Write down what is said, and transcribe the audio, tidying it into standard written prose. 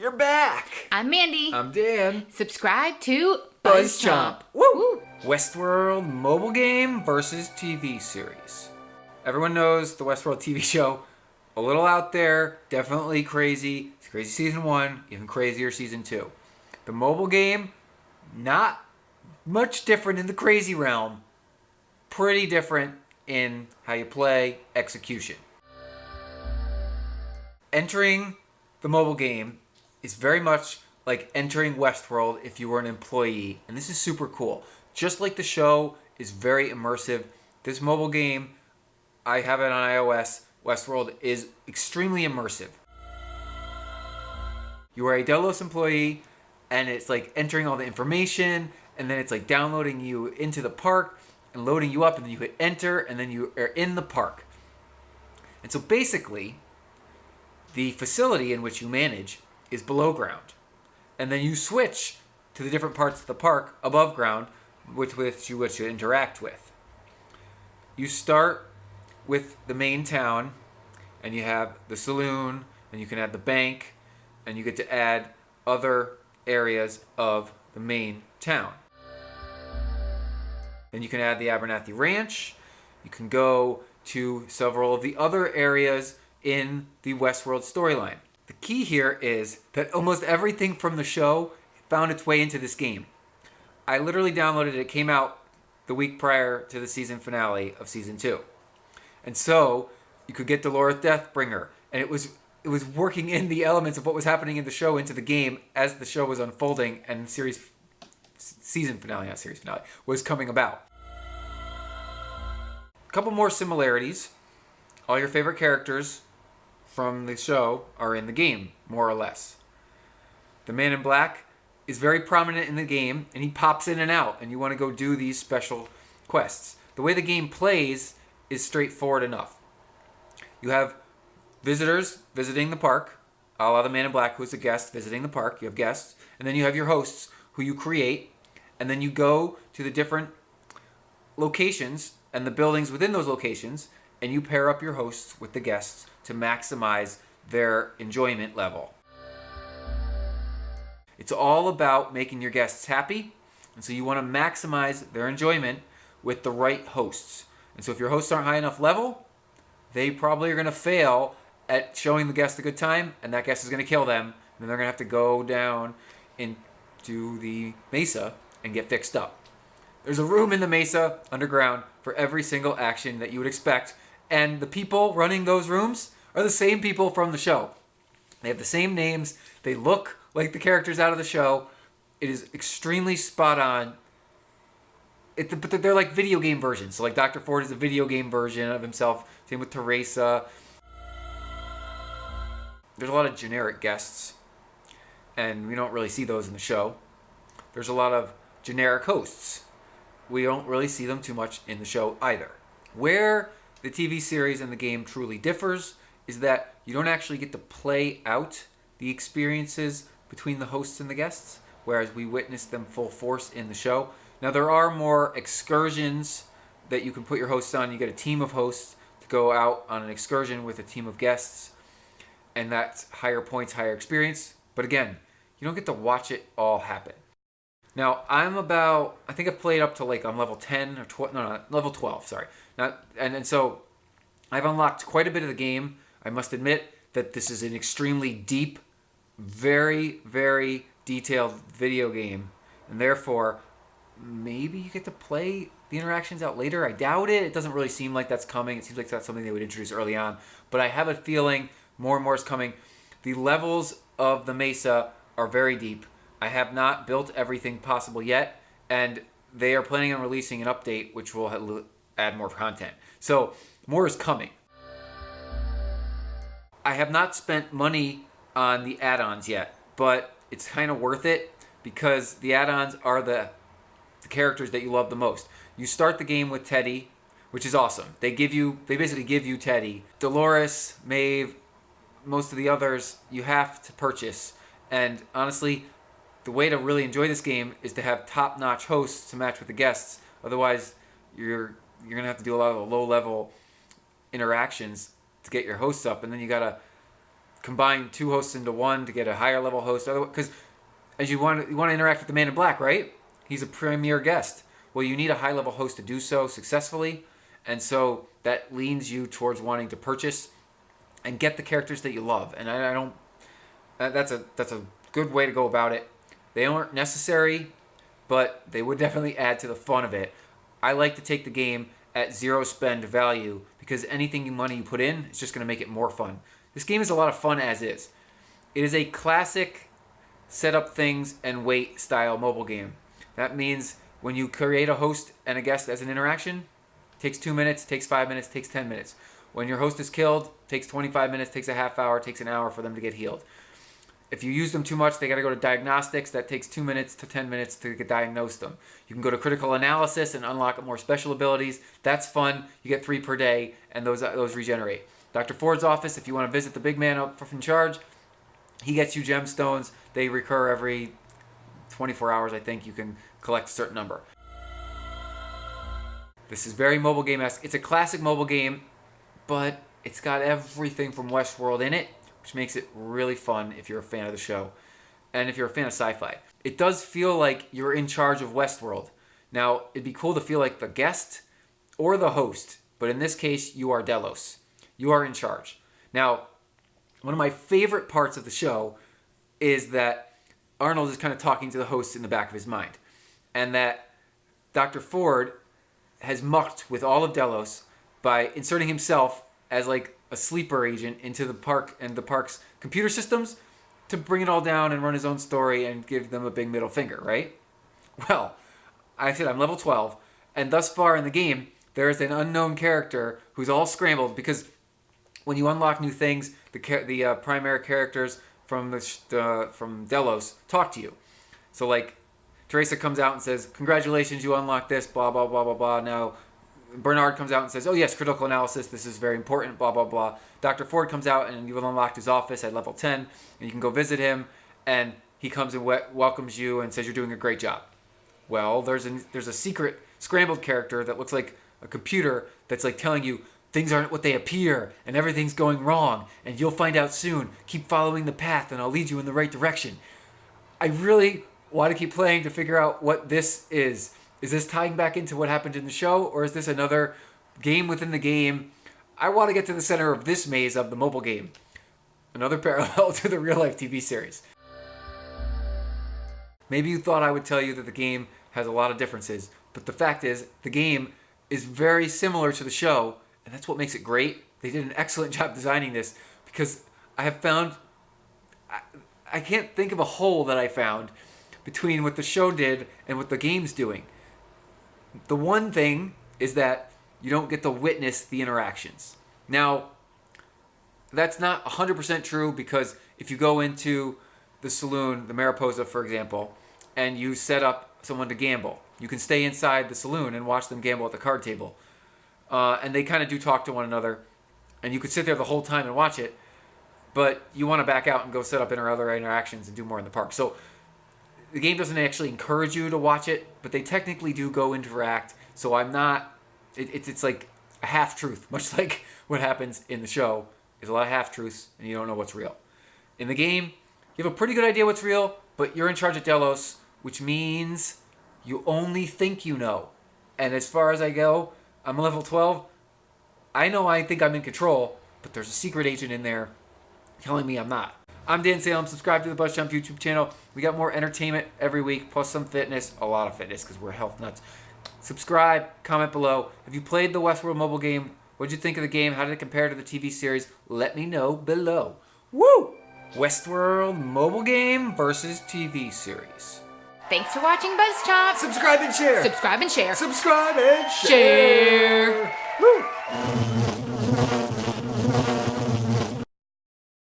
You're back! I'm Mandy. I'm Dan. Subscribe to BuzzChomp. Woo! Westworld mobile game versus TV series. Everyone knows the Westworld TV show. A little out there, definitely crazy. It's crazy season 1, even crazier season 2. The mobile game, not much different in the crazy realm. Pretty different in how you play, execution. Entering the mobile game is very much like entering Westworld if you were an employee. And this is super cool. Just like the show is very immersive, this mobile game, I have it on iOS, Westworld, is extremely immersive. You are a Delos employee, and it's like entering all the information, and then it's like downloading you into the park and loading you up, and then you hit enter, and then you are in the park. And so basically, the facility in which you manage is below ground. And then you switch to the different parts of the park above ground with which you interact with. You start with the main town, and you have the saloon, and you can add the bank, and you get to add other areas of the main town. Then you can add the Abernathy Ranch. You can go to several of the other areas in the Westworld storyline. The key here is that almost everything from the show found its way into this game. I literally downloaded it. It came out the week prior to the season finale of season 2. And so you could get Dolores Deathbringer, and it was working in the elements of what was happening in the show into the game as the show was unfolding and season finale was coming about. A couple more similarities. All your favorite characters from the show are in the game, more or less. The Man in Black is very prominent in the game, and he pops in and out, and you want to go do these special quests. The way the game plays is straightforward enough. You have visitors visiting the park, a la the Man in Black, who's a guest visiting the park. You have guests, and then you have your hosts, who you create, and then you go to the different locations and the buildings within those locations, and you pair up your hosts with the guests to maximize their enjoyment level. It's all about making your guests happy, and so you want to maximize their enjoyment with the right hosts. And so if your hosts aren't high enough level, they probably are going to fail at showing the guest a good time, and that guest is going to kill them, and then they're going to have to go down into the Mesa and get fixed up. There's a room in the Mesa underground for every single action that you would expect, and the people running those rooms are the same people from the show. They have the same names. They look like the characters out of the show. It is extremely spot on. But they're like video game versions. So like Dr. Ford is a video game version of himself. Same with Teresa. There's a lot of generic guests, and we don't really see those in the show. There's a lot of generic hosts. We don't really see them too much in the show either. Where the TV series and the game truly differs is that you don't actually get to play out the experiences between the hosts and the guests, whereas we witness them full force in the show. Now, there are more excursions that you can put your hosts on. You get a team of hosts to go out on an excursion with a team of guests, and that's higher points, higher experience. But again, you don't get to watch it all happen. Now, I think I've played up to like on level 10 or 12, no, level 12, sorry. And so I've unlocked quite a bit of the game. I must admit that this is an extremely deep, very, very detailed video game, and therefore maybe you get to play the interactions out later. I doubt it. It doesn't really seem like that's coming. It seems like that's something they would introduce early on, but I have a feeling more and more is coming. The levels of the Mesa are very deep. I have not built everything possible yet, and they are planning on releasing an update which will add more content. So more is coming. I have not spent money on the add-ons yet, but it's kind of worth it because the add-ons are the characters that you love the most. You start the game with Teddy, which is awesome. They basically give you Teddy. Dolores, Maeve, most of the others you have to purchase. And honestly, the way to really enjoy this game is to have top-notch hosts to match with the guests. Otherwise, you're going to have to do a lot of the low-level interactions to get your hosts up, and then you got to combine 2 hosts into one to get a higher level host. Because as you want to interact with the man in black, right? He's a premier guest. Well, you need a high level host to do so successfully, and so that leans you towards wanting to purchase and get the characters that you love. And I don't. That's a good way to go about it. They aren't necessary, but they would definitely add to the fun of it. I like to take the game at 0 spend value because anything money you put in is just going to make it more fun. This game is a lot of fun as is. It is a classic set up things and wait style mobile game. That means when you create a host and a guest as an interaction, it takes 2 minutes, takes 5 minutes, takes 10 minutes. When your host is killed, it takes 25 minutes, takes a half hour, takes an hour for them to get healed. If you use them too much, they got to go to diagnostics. That takes 2 minutes to 10 minutes to diagnose them. You can go to critical analysis and unlock more special abilities. That's fun. You get 3 per day, and those regenerate. Dr. Ford's office, if you want to visit the big man up in charge, he gets you gemstones. They recur every 24 hours, I think. You can collect a certain number. This is very mobile game-esque. It's a classic mobile game, but it's got everything from Westworld in it, which makes it really fun if you're a fan of the show and if you're a fan of sci-fi. It does feel like you're in charge of Westworld. Now, it'd be cool to feel like the guest or the host, but in this case, you are Delos. You are in charge. Now, one of my favorite parts of the show is that Arnold is kind of talking to the host in the back of his mind, and that Dr. Ford has mucked with all of Delos by inserting himself as like a sleeper agent into the park and the park's computer systems to bring it all down and run his own story and give them a big middle finger, right? Well, I said I'm level 12, and thus far in the game, there is an unknown character who's all scrambled because when you unlock new things, the primary characters from Delos talk to you. So like, Teresa comes out and says, "Congratulations, you unlocked this, blah, blah, blah, blah, blah." Now, Bernard comes out and says, "Oh yes, critical analysis, this is very important, blah, blah, blah." Dr. Ford comes out and you've unlocked his office at level 10, and you can go visit him, and he comes and welcomes you and says you're doing a great job. Well, there's a secret scrambled character that looks like a computer that's like telling you things aren't what they appear and everything's going wrong, and you'll find out soon. Keep following the path and I'll lead you in the right direction. I really want to keep playing to figure out what this is. Is this tying back into what happened in the show, or is this another game within the game? I want to get to the center of this maze of the mobile game. Another parallel to the real-life TV series. Maybe you thought I would tell you that the game has a lot of differences, but the fact is, the game is very similar to the show, and that's what makes it great. They did an excellent job designing this, because I have found... I can't think of a hole that I found between what the show did and what the game's doing. The one thing is that you don't get to witness the interactions. Now, that's not 100% true, because if you go into the saloon, the Mariposa, for example, and you set up someone to gamble, you can stay inside the saloon and watch them gamble at the card table. And they kind of do talk to one another, and you could sit there the whole time and watch it, but you want to back out and go set up other interactions and do more in the park. So the game doesn't actually encourage you to watch it, but they technically do go interact. So I'm not... It's like a half-truth, much like what happens in the show. There's a lot of half-truths, and you don't know what's real. In the game, you have a pretty good idea what's real, but you're in charge of Delos, which means you only think you know. And as far as I go, I'm level 12. I think I'm in control, but there's a secret agent in there telling me I'm not. I'm Dan Salem. Subscribe to the BuzzChomp YouTube channel. We got more entertainment every week, plus some fitness, a lot of fitness, because we're health nuts. Subscribe, comment below. Have you played the Westworld mobile game? What did you think of the game? How did it compare to the TV series? Let me know below. Woo! Westworld mobile game versus TV series. Thanks for watching BuzzChomp. Subscribe and share. Subscribe and share. Subscribe and share. Share. Woo!